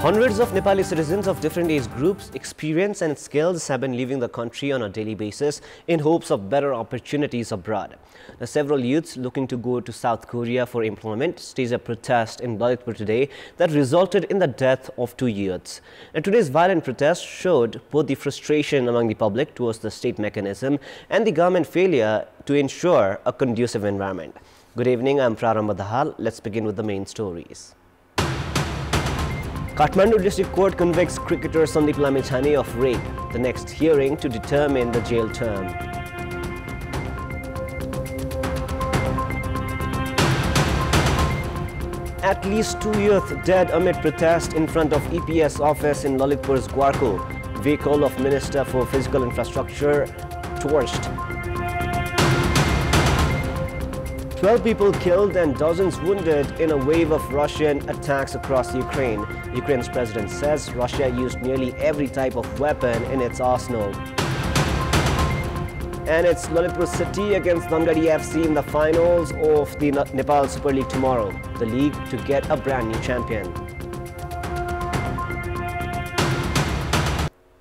Hundreds of Nepali citizens of different age groups, experience and skills have been leaving the country on a daily basis in hopes of better opportunities abroad. Now, several youths looking to go to South Korea for employment staged a protest in Lalitpur today that resulted in the death of 2 youths. And today's violent protest showed both the frustration among the public towards the state mechanism and the government failure to ensure a conducive environment. Good evening, I'm Prarambha Dahal. Let's begin with the main stories. Kathmandu District Court convicts cricketer Sandeep Lammichhane of rape, the next hearing to determine the jail term. At least 2 youth dead amid protest in front of EPS office in Lalitpur's Gwarko. Vehicle of Minister for Physical Infrastructure torched. 12 people killed and dozens wounded in a wave of Russian attacks across Ukraine. Ukraine's president says Russia used nearly every type of weapon in its arsenal. And it's Lalitpur City against Dangadi FC in the finals of the Nepal Super League tomorrow. The league to get a brand new champion.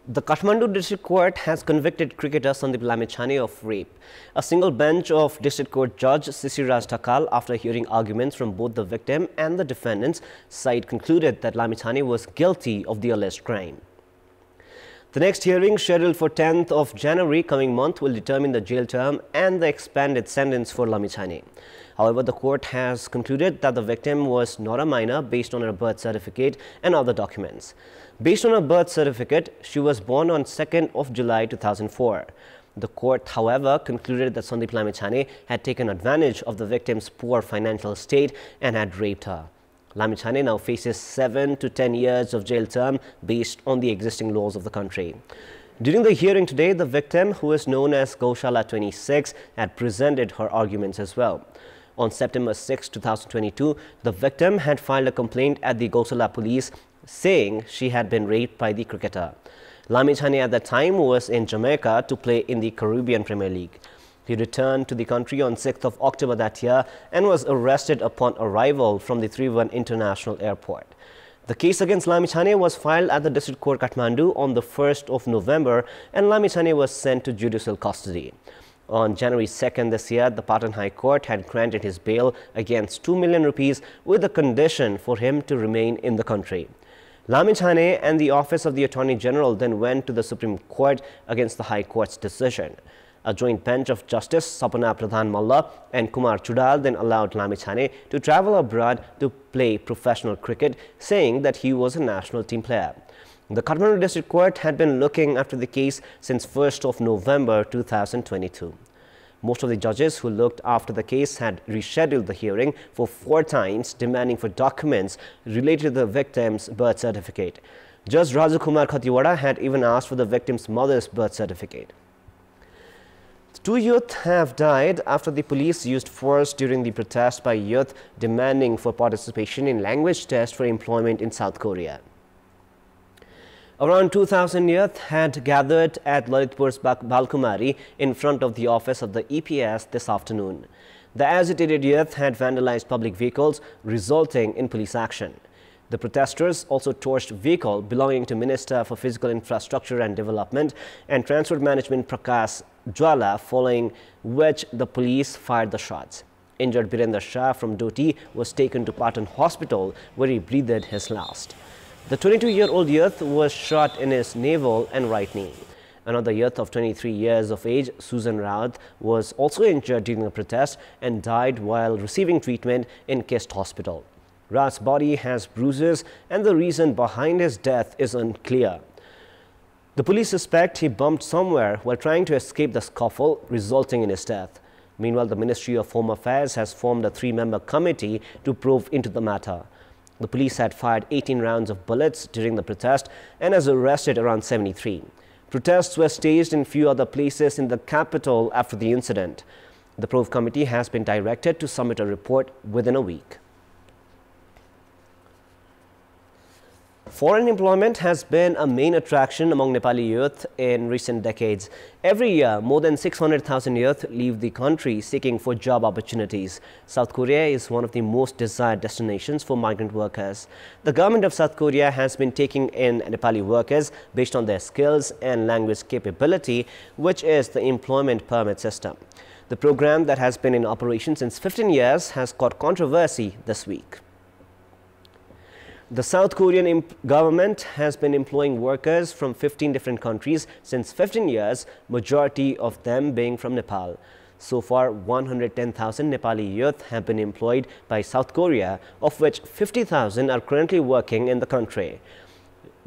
The Kathmandu District Court has convicted cricketer Sandeep Lammichhane of rape. A single bench of District Court Judge Sisiraj Thakal, after hearing arguments from both the victim and the defendant's side, concluded that Lammichhane was guilty of the alleged crime. The next hearing, scheduled for 10th of January coming month, will determine the jail term and the expanded sentence for Lammichhane. However, the court has concluded that the victim was not a minor based on her birth certificate and other documents. Based on her birth certificate, she was born on 2nd of July 2004. The court, however, concluded that Sandeep Lammichhane had taken advantage of the victim's poor financial state and had raped her. Lammichhane now faces 7 to 10 years of jail term based on the existing laws of the country. During the hearing today, the victim, who is known as Gaushala 26, had presented her arguments as well. On September 6, 2022, the victim had filed a complaint at the Gaushala police saying she had been raped by the cricketer. Lammichhane at that time was in Jamaica to play in the Caribbean Premier League. He returned to the country on 6th of October that year and was arrested upon arrival from the Trivandrum International Airport. The case against Lammichhane was filed at the District Court Kathmandu on the 1st of November and Lammichhane was sent to judicial custody. On January 2nd this year, the Patan High Court had granted his bail against 2 million rupees with a condition for him to remain in the country. Lammichhane and the Office of the Attorney General then went to the Supreme Court against the High Court's decision. A joint bench of Justice Sapana Pradhan Malla and Kumar Chudal then allowed Lammichhane to travel abroad to play professional cricket, saying that he was a national team player. The Kathmandu District Court had been looking after the case since 1st of November 2022. Most of the judges who looked after the case had rescheduled the hearing for 4 times, demanding for documents related to the victim's birth certificate. Judge Raju Kumar Khatiwada had even asked for the victim's mother's birth certificate. 2 youth have died after the police used force during the protest by youth demanding for participation in language test for employment in South Korea. Around 2,000 youth had gathered at Lalitpur's Balkumari in front of the office of the EPS this afternoon. The agitated youth had vandalized public vehicles, resulting in police action. The protesters also torched vehicle belonging to Minister for Physical Infrastructure and Development and Transport Management Prakash Jwala, following which the police fired the shots. Injured Birendra Shah from Doti was taken to Patan Hospital, where he breathed his last. The 22-year-old youth was shot in his navel and right knee. Another youth of 23 years of age, Susan Raut, was also injured during the protest and died while receiving treatment in Kest Hospital. Raut's body has bruises and the reason behind his death is unclear. The police suspect he bumped somewhere while trying to escape the scuffle, resulting in his death. Meanwhile, the Ministry of Home Affairs has formed a 3-member committee to probe into the matter. The police had fired 18 rounds of bullets during the protest and has arrested around 73. Protests were staged in few other places in the capital after the incident. The probe committee has been directed to submit a report within a week. Foreign employment has been a main attraction among Nepali youth in recent decades. Every year, more than 600,000 youth leave the country seeking for job opportunities. South Korea is one of the most desired destinations for migrant workers. The government of South Korea has been taking in Nepali workers based on their skills and language capability, which is the employment permit system. The program that has been in operation since 15 years has caught controversy this week. The South Korean government has been employing workers from 15 different countries since 15 years, majority of them being from Nepal. So far, 110,000 Nepali youth have been employed by South Korea, of which 50,000 are currently working in the country.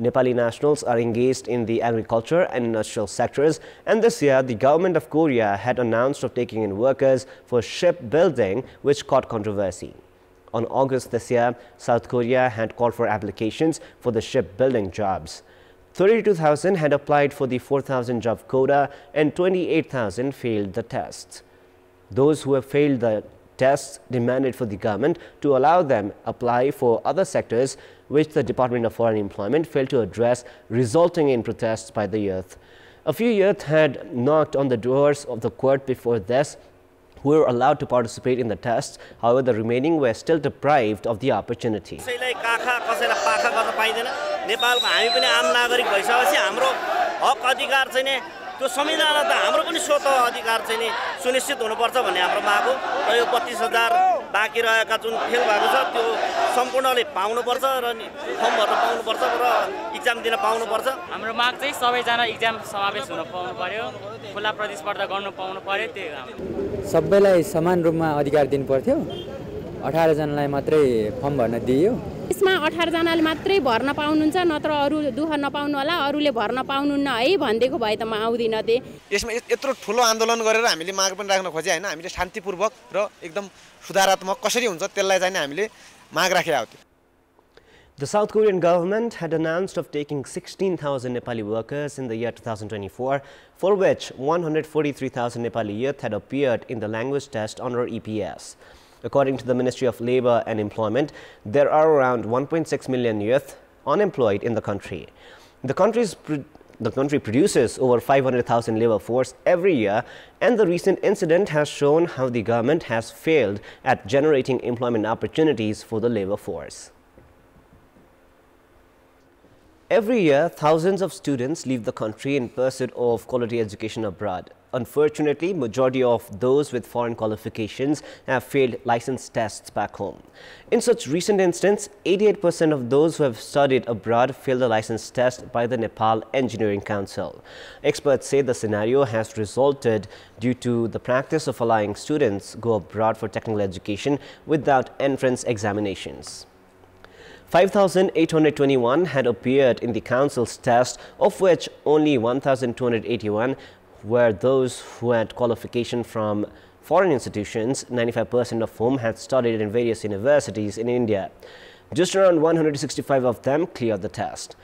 Nepali nationals are engaged in the agriculture and industrial sectors, and this year the government of Korea had announced of taking in workers for shipbuilding, which caught controversy. On August this year, South Korea had called for applications for the shipbuilding jobs. 32,000 had applied for the 4,000 job quota and 28,000 failed the tests. Those who have failed the tests demanded for the government to allow them apply for other sectors, which the Department of Foreign Employment failed to address, resulting in protests by the youth. A few youth had knocked on the doors of the court before this, who were allowed to participate in the tests. However, the remaining were still deprived of the opportunity. त्यो संविधान त हाम्रो पनि स्वत अधिकार चाहिँ नि सुनिश्चित हुनुपर्छ भन्ने हाम्रो माग हो र यो 32,000 बाँकी रहेका जुन फेल भएको छ त्यो सम्पूर्णले पाउनुपर्छ र फर्म भर्न पाउनुपर्छ र एक्जाम दिन पाउनुपर्छ। हाम्रो माग चाहिँ सबैजना एक्जाम समावेश हुन पाउनु पर्यो, खुला प्रतिस्पर्धा गर्न पाउनु पर्यो। त्यही हो, सबैलाई समान रूपमा अधिकार दिनु पर्थ्यो। 18 जनालाई मात्रै फर्म भर्न दिइयो। यसमा 18 जनाले मात्रै भर्न पाउनुहुन्छ, नत्र अरु दुख नपाउनु होला, अरुले भर्न पाउनुहुन्न है भन्देको भए त म आउँदिन थिए। यसमा यत्रो ठुलो आन्दोलन गरेर हामीले माग पनि राख्न खोजे हैन, हामीले शान्तिपूर्वक र एकदम सुधारात्मक कसरी हुन्छ त्यसलाई चाहिँ हामीले माग राखेका हो। The South Korean government had announced of taking 16,000 Nepali workers in the year 2024, for which 143,000 Nepali youth had appeared in the language test under EPS. According to the Ministry of Labour and Employment, there are around 1.6 million youth unemployed in the country. The country produces over 500,000 labour force every year, and the recent incident has shown how the government has failed at generating employment opportunities for the labour force. Every year, thousands of students leave the country in pursuit of quality education abroad. Unfortunately, majority of those with foreign qualifications have failed license tests back home. In such recent instance, 88% of those who have studied abroad failed the license test by the Nepal Engineering Council. Experts say the scenario has resulted due to the practice of allowing students go abroad for technical education without entrance examinations. 5,821 had appeared in the council's test, of which only 1,281 were those who had qualification from foreign institutions, 95% of whom had studied in various universities in India. Just around 165 of them cleared the test.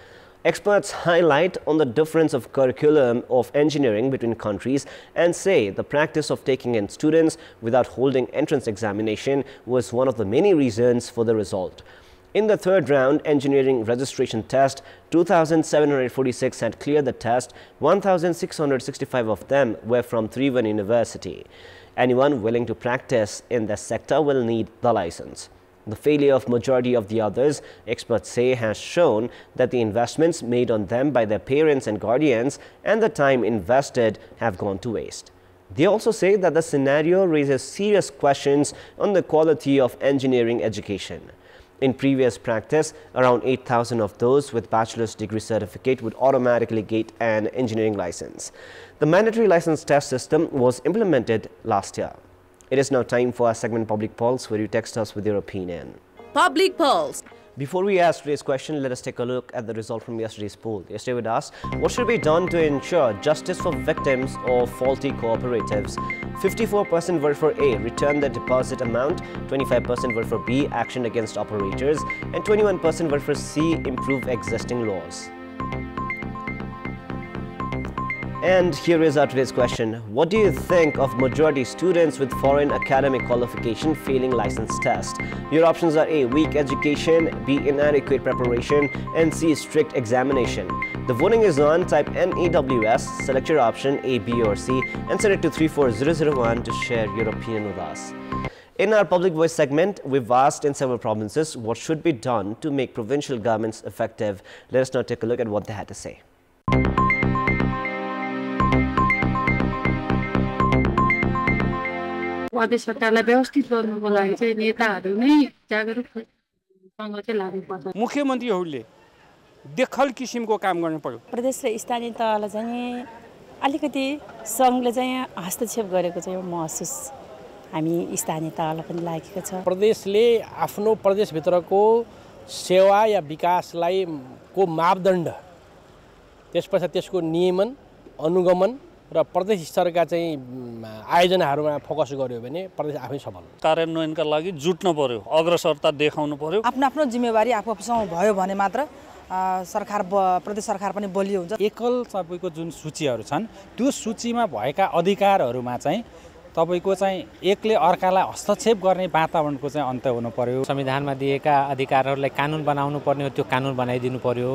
Experts highlight on the difference of curriculum of engineering between countries and say the practice of taking in students without holding entrance examination was one of the many reasons for the result. In the third round engineering registration test, 2,746 had cleared the test. 1,665 of them were from Tribhuvan University. Anyone willing to practice in this sector will need the license. The failure of majority of the others, experts say, has shown that the investments made on them by their parents and guardians and the time invested have gone to waste. They also say that the scenario raises serious questions on the quality of engineering education. In previous practice, around 8,000 of those with bachelor's degree certificate would automatically get an engineering license. The mandatory license test system was implemented last year. It is now time for our segment Public Pulse, where you text us with your opinion. Public Pulse. Before we ask today's question, let us take a look at the result from yesterday's poll. Yesterday we asked, what should be done to ensure justice for victims of faulty cooperatives? 54% voted for A, return the deposit amount, 25% voted for B, action against operators, and 21% voted for C, improve existing laws. And here is our today's question. What do you think of majority students with foreign academic qualification failing license test? Your options are A, weak education, B, inadequate preparation, and C, strict examination. The voting is on. Type NEWS, select your option A, B or C, and send it to 34001 to share your opinion with us. In our public voice segment, we've asked in several provinces what should be done to make provincial governments effective. Let us now take a look at what they had to say. प्रदेश सरकारलाई व्यवस्थित गर्नुको लागि चाहिँ नेताहरू नै जागरुकसँग चाहिँ लाग्नुपर्छ मुख्यमन्त्रीहरूले देखल किसिमको काम गर्नु पर्यो प्रदेश र स्थानीय तहलाई चाहिँ अलिकति संघले चाहिँ हस्तक्षेप गरेको चाहिँ महसुस हामी स्थानीय तहलाई पनि लागेको छ प्रदेशले आफ्नो प्रदेशभित्रको सेवा या विकासलाई को मापदण्ड त्यसपछि त्यसको नियमन अनुगमन र प्रदेश स्तरका चाहिँ आयोजनाहरूमा फोकस गर्यो भने प्रदेश आफै सफल कार्यान्वयनका लागि जुट्न पर्यो अग्रसरता देखाउनु पर्यो आफ्नो आफ्नो जिम्मेवारी आफूसँग भयो भने मात्र सरकार प्रदेश सरकार पनि बलियो हुन्छ एकल तपाईँको जुन सूचीहरू छन् त्यो सूचीमा भएका अधिकारहरूमा चाहिँ तपाईको चाहिँ एकले अर्कालाई हस्तक्षेप गर्ने वातावरणको चाहिँ अन्त्य हुनु पर्यो संविधानमा दिएका अधिकारहरूलाई कानुन बनाउनु पर्ने हो त्यो कानुन बनाइदिनु पर्यो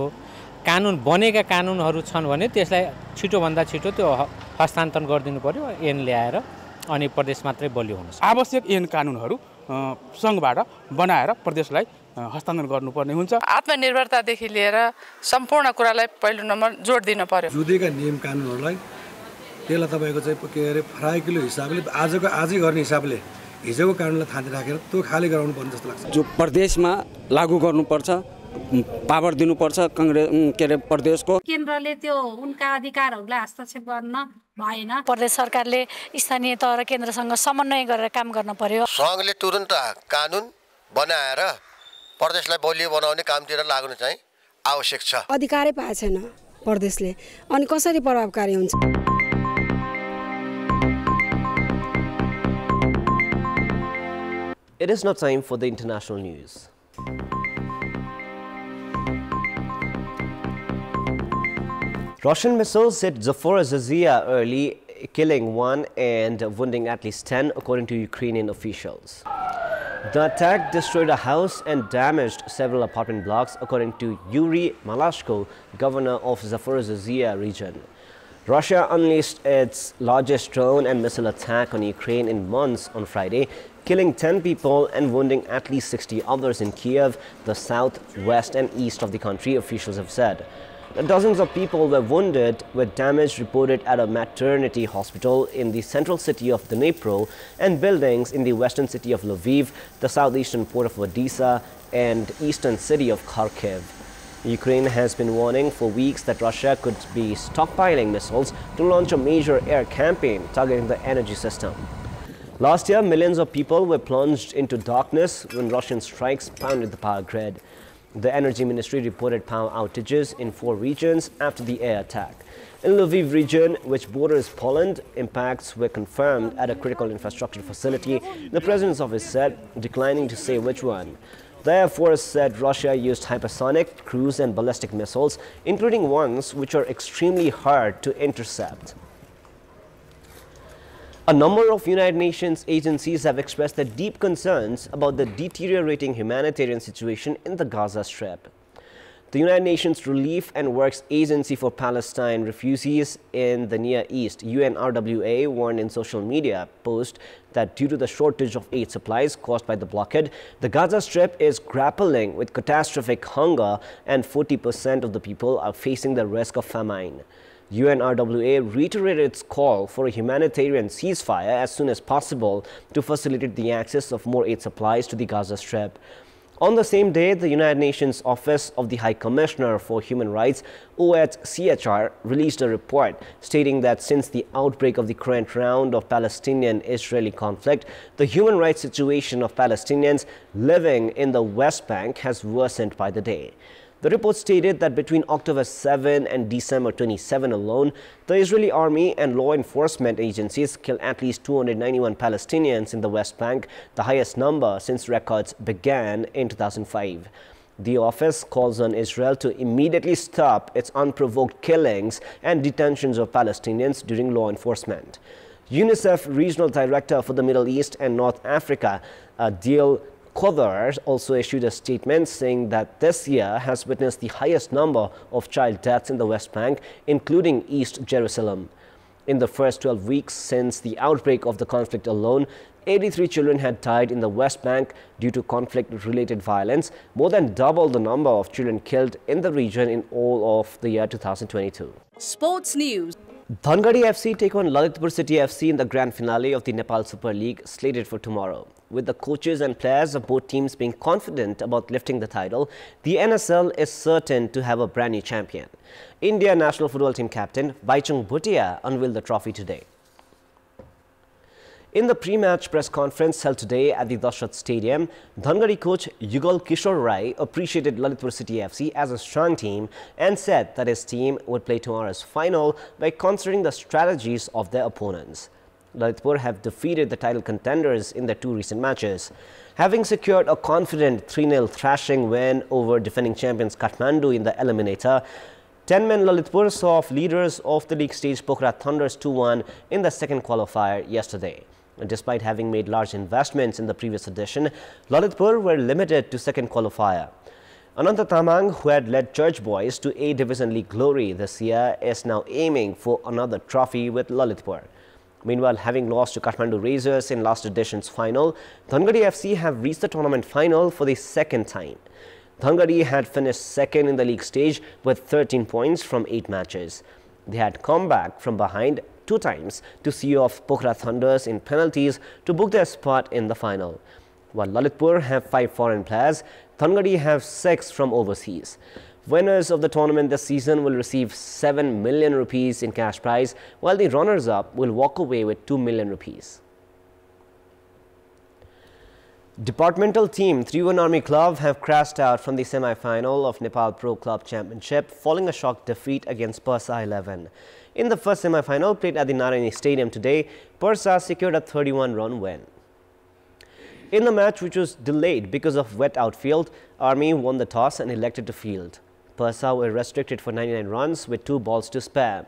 कानुन बनेका कानुनहरू छन् भने त्यसलाई छिटोभन्दा छिटो त्यो हस्तान्तरण गरिदिनु पर्यो ऐन ल्याएर अनि प्रदेश मात्रै बलियो हुन्छ आवश्यक ऐन कानुनहरू संघबाट बनाएर प्रदेशलाई हस्तान्तरण गर्नुपर्ने हुन्छ आत्मनिर्भरतादेखि लिएर सम्पूर्ण कुरालाई पहिलो नम्बर जोड दिन पर्यो जुदेका नियम कानुनहरूलाई त्यसलाई तपाईको चाहिँ के अरे फराकिलो हिसाबले आजै गर्ने हिसाबले हिजोको कानुनलाई थाँती राखेर त्यो खाली गराउनु पर्ने जस्तो लाग्छ जो प्रदेशमा लागू गर्नुपर्छ पावर दिनुपर्छ कांग्रेस के अरे प्रदेशको केन्द्रले त्यो उनका अधिकारहरूलाई हस्तक्षेप गर्न भएन प्रदेश सरकारले स्थानीय तह र केन्द्रसँग समन्वय गरेर काम गर्न पर्यो संघले तुरुन्त कानुन बनाएर प्रदेशलाई बलियो बनाउने कामतिर लाग्नु चाहिँ आवश्यक छ अधिकारै पाएको छैन प्रदेशले अनि कसरी प्रभावकारी हुन्छ It is now time for the international news. Russian missiles hit Zaporizhzhia early, killing one and wounding at least 10, according to Ukrainian officials. The attack destroyed a house and damaged several apartment blocks, according to Yuri Malashko, governor of Zaporizhzhia region. Russia unleashed its largest drone and missile attack on Ukraine in months on Friday, killing 10 people and wounding at least 60 others in Kiev, the south, west and east of the country, officials have said. Dozens of people were wounded, with damage reported at a maternity hospital in the central city of Dnipro and buildings in the western city of Lviv, the southeastern port of Odessa and eastern city of Kharkiv. Ukraine has been warning for weeks that Russia could be stockpiling missiles to launch a major air campaign targeting the energy system. Last year, millions of people were plunged into darkness when Russian strikes pounded the power grid. The Energy Ministry reported power outages in 4 regions after the air attack. In Lviv region, which borders Poland, impacts were confirmed at a critical infrastructure facility, the president's office said, declining to say which one. The Air Force said Russia used hypersonic, cruise and ballistic missiles, including ones which are extremely hard to intercept. A number of United Nations agencies have expressed their deep concerns about the deteriorating humanitarian situation in the Gaza Strip. The United Nations Relief and Works Agency for Palestine Refugees in the Near East, UNRWA, warned in social media post that due to the shortage of aid supplies caused by the blockade, the Gaza Strip is grappling with catastrophic hunger and 40% of the people are facing the risk of famine. UNRWA reiterated its call for a humanitarian ceasefire as soon as possible to facilitate the access of more aid supplies to the Gaza Strip. On the same day, the United Nations Office of the High Commissioner for Human Rights, OHCHR, released a report stating that since the outbreak of the current round of Palestinian-Israeli conflict, the human rights situation of Palestinians living in the West Bank has worsened by the day. The report stated that between October 7 and December 27 alone, the Israeli army and law enforcement agencies killed at least 291 Palestinians in the West Bank, the highest number since records began in 2005. The office calls on Israel to immediately stop its unprovoked killings and detentions of Palestinians during law enforcement. UNICEF Regional Director for the Middle East and North Africa, Adil Kodar, also issued a statement saying that this year has witnessed the highest number of child deaths in the West Bank, including East Jerusalem. In the first 12 weeks since the outbreak of the conflict alone, 83 children had died in the West Bank due to conflict-related violence, more than double the number of children killed in the region in all of the year 2022. Sports News. Dhangadi FC take on Lalitpur City FC in the grand finale of the Nepal Super League, slated for tomorrow. With the coaches and players of both teams being confident about lifting the title, the NSL is certain to have a brand new champion. India national football team captain Baichung Bhutia unveiled the trophy today. In the pre-match press conference held today at the Dashrath Stadium, Dhangadi coach Yugal Kishore Rai appreciated Lalitpur City FC as a strong team and said that his team would play tomorrow's final by considering the strategies of their opponents. Lalitpur have defeated the title contenders in their two recent matches. Having secured a confident 3-0 thrashing win over defending champions Kathmandu in the eliminator, 10-man Lalitpur saw off leaders of the league stage Pokhara Thunders 2-1 in the second qualifier yesterday. Despite having made large investments in the previous edition, Lalitpur were limited to second qualifier. Ananta Tamang, who had led Church Boys to A Division League glory this year, is now aiming for another trophy with Lalitpur. Meanwhile, having lost to Kathmandu Razors in last edition's final, Dhangadi FC have reached the tournament final for the second time. Dhangadi had finished second in the league stage with 13 points from 8 matches. They had come back from behind 2 times to see off Pokhara Thunders in penalties to book their spot in the final. While Lalitpur have 5 foreign players, Dhangadi have 6 from overseas. Winners of the tournament this season will receive 7 million rupees in cash prize, while the runners-up will walk away with 2 million rupees. Departmental team Tribhuvan Army Club have crashed out from the semi-final of Nepal Pro Club Championship following a shock defeat against Persa 11. In the first semi-final played at the Narayani Stadium today, Persa secured a 31-run win. In the match, which was delayed because of wet outfield, Army won the toss and elected to field. Persa were restricted for 99 runs with 2 balls to spare.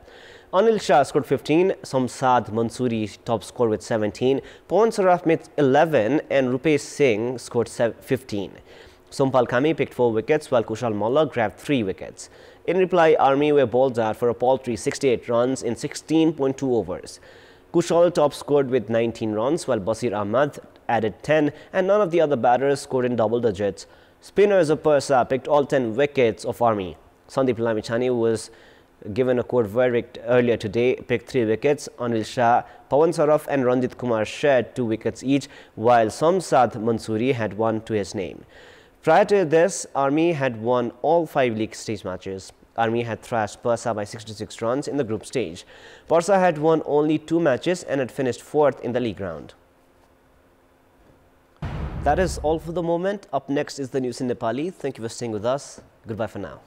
Anil Shah scored 15, Somsad Mansoori top scored with 17, Pawan Saraf made 11 and Rupesh Singh scored 15. Sompal Kami picked 4 wickets while Kushal Malla grabbed 3 wickets. In reply, Army were bowled out for a paltry 68 runs in 16.2 overs. Kushal top scored with 19 runs while Basir Ahmad added 10 and none of the other batters scored in double digits. Spinners of Persa picked all 10 wickets of Army. Sandeep Lamichhane was given a court verdict earlier today, picked 3 wickets. Anil Shah, Pawan Saraf and Ranjit Kumar shared 2 wickets each, while Somsad Mansoori had 1 to his name. Prior to this, Army had won all 5 league stage matches. Army had thrashed Persa by 66 runs in the group stage. Persa had won only 2 matches and had finished 4th in the league round. That is all for the moment. Up next is the news in Nepali. Thank you for staying with us. Goodbye for now.